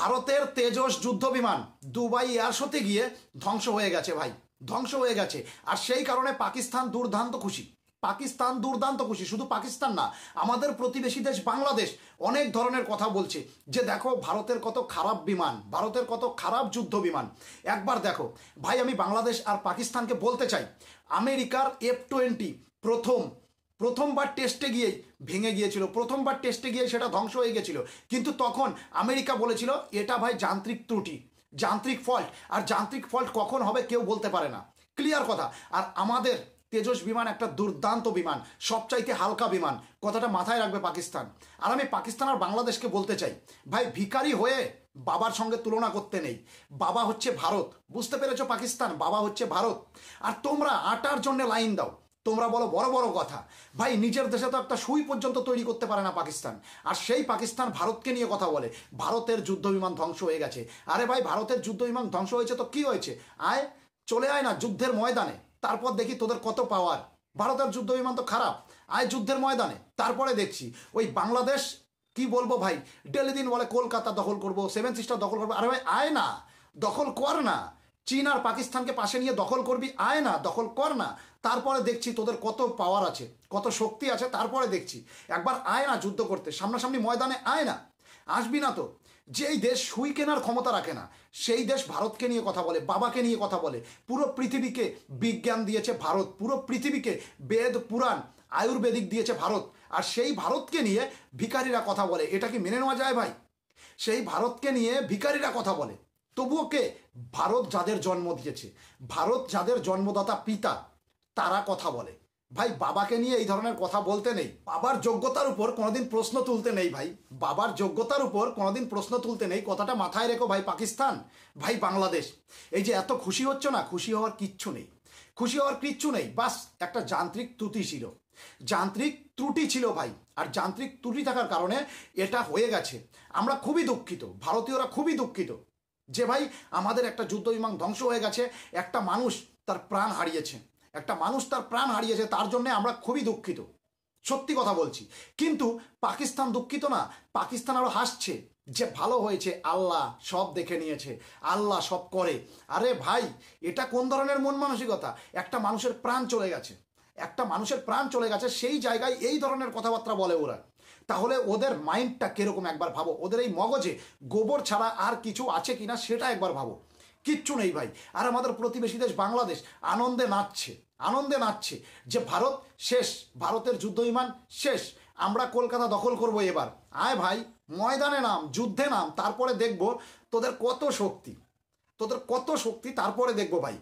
ভারতের তেজস যুদ্ধ বিমান দুবাই এয়ার শোতে গিয়ে ধ্বংস হয়ে গেছে ভাই, ধ্বংস হয়ে গেছে। আর সেই কারণে পাকিস্তান দুর্দান্ত খুশি, পাকিস্তান দুর্দান্ত খুশি। শুধু পাকিস্তান না, আমাদের প্রতিবেশী দেশ বাংলাদেশ অনেক ধরনের কথা বলছে যে দেখো ভারতের কত খারাপ বিমান, ভারতের কত খারাপ যুদ্ধ বিমান। একবার দেখো ভাই, আমি বাংলাদেশ আর পাকিস্তানকে বলতে চাই, আমেরিকার F-20 প্রথমবার টেস্টে গিয়েই ভেঙে গিয়েছিল, প্রথমবার টেস্টে গিয়ে সেটা ধ্বংস হয়ে গেছিল। কিন্তু তখন আমেরিকা বলেছিল এটা ভাই যান্ত্রিক ত্রুটি, যান্ত্রিক ফল্ট। আর যান্ত্রিক ফল্ট কখন হবে কেউ বলতে পারে না, ক্লিয়ার কথা। আর আমাদের তেজস বিমান একটা দুর্দান্ত বিমান, সবচাইতে হালকা বিমান, কথাটা মাথায় রাখবে পাকিস্তান। আর আমি পাকিস্তান আর বাংলাদেশকে বলতে চাই ভাই, ভিখারি হয়ে বাবার সঙ্গে তুলনা করতে নেই। বাবা হচ্ছে ভারত, বুঝতে পেরেছো পাকিস্তান? বাবা হচ্ছে ভারত। আর তোমরা আটার জন্য লাইন দাও, তোমরা বলো বড় বড় কথা। ভাই নিজের দেশে তো একটা সুই পর্যন্ত তৈরি করতে পারে না পাকিস্তান, আর সেই পাকিস্তান ভারতকে নিয়ে কথা বলে ভারতের যুদ্ধ বিমান ধ্বংস হয়ে গেছে। আরে ভাই ভারতের যুদ্ধ বিমান ধ্বংস হয়েছে তো কি হয়েছে, আয় চলে আয় না যুদ্ধের ময়দানে, তারপর দেখি তোদের কত পাওয়ার। ভারতের যুদ্ধ বিমান তো খারাপ, আয় যুদ্ধের ময়দানে, তারপরে দেখছি। ওই বাংলাদেশ কি বলবো ভাই, ডেলি দিন বলে কলকাতা দখল করবো, সেভেন সিস্টার দখল করবো। আরে ভাই আয় না, দখল কর না। চীন আর পাকিস্তানকে পাশে নিয়ে দখল করবি, আয় না, দখল কর না। তারপরে দেখছি তোদের কত পাওয়ার আছে, কত শক্তি আছে, তারপরে দেখছি। একবার আয় না যুদ্ধ করতে, সামনাসামনি ময়দানে আয় না। আসবি না তো। যেই দেশ সুই কেনার ক্ষমতা রাখে না, সেই দেশ ভারতকে নিয়ে কথা বলে, বাবাকে নিয়ে কথা বলে। পুরো পৃথিবীকে বিজ্ঞান দিয়েছে ভারত, পুরো পৃথিবীকে বেদ পুরাণ আয়ুর্বেদিক দিয়েছে ভারত। আর সেই ভারতকে নিয়ে ভিখারিরা কথা বলে, এটা কি মেনে নেওয়া যায় ভাই? সেই ভারতকে নিয়ে ভিখারিরা কথা বলে, তবুও কে? ভারত যাদের জন্ম দিয়েছে, ভারত যাদের জন্মদাতা পিতা, তারা কথা বলে। ভাই বাবাকে নিয়ে এই ধরনের কথা বলতে নেই, বাবার যোগ্যতার উপর কোনোদিন প্রশ্ন তুলতে নেই ভাই, বাবার যোগ্যতার উপর কোনোদিন প্রশ্ন তুলতে নেই। কথাটা মাথায় রেখো ভাই পাকিস্তান, ভাই বাংলাদেশ। এই যে এত খুশি হচ্ছ না, খুশি হওয়ার কিচ্ছু নেই, খুশি হওয়ার কিচ্ছু নেই। বাস একটা যান্ত্রিক ত্রুটি ছিল, যান্ত্রিক ত্রুটি ছিল ভাই। আর যান্ত্রিক ত্রুটি থাকার কারণে এটা হয়ে গেছে। আমরা খুবই দুঃখিত, ভারতীয়রা খুবই দুঃখিত যে ভাই আমাদের একটা যুদ্ধ বিমান ধ্বংস হয়ে গেছে, একটা মানুষ তার প্রাণ হারিয়েছে, একটা মানুষ তার প্রাণ হারিয়েছে, তার জন্য আমরা খুবই দুঃখিত, সত্যি কথা বলছি। কিন্তু পাকিস্তান দুঃখিত না, পাকিস্তান আরো হাসছে যে ভালো হয়েছে, আল্লাহ সব দেখে নিয়েছে, আল্লাহ সব করে। আরে ভাই এটা কোন ধরনের মন মানসিকতা? একটা মানুষের প্রাণ চলে গেছে, একটা মানুষের প্রাণ চলে গেছে, সেই জায়গায় এই ধরনের কথাবার্তা বলে ওরা। তাহলে ওদের মাইন্ডটা কিরকম একবার ভাবো, ওদের এই মগজে গোবর ছাড়া আর কিছু আছে কিনা সেটা একবার ভাবো। কিচ্ছু নেই ভাই। আর আমাদের প্রতিবেশী দেশ বাংলাদেশ আনন্দে নাচছে, আনন্দে নাচছে যে ভারত শেষ, ভারতের যুদ্ধ বিমান শেষ, আমরা কলকাতা দখল করব এবার। আয় ভাই ময়দানে নাম, যুদ্ধে নাম, তারপরে দেখবো তোদের কত শক্তি, তোদের কত শক্তি, তারপরে দেখবো ভাই।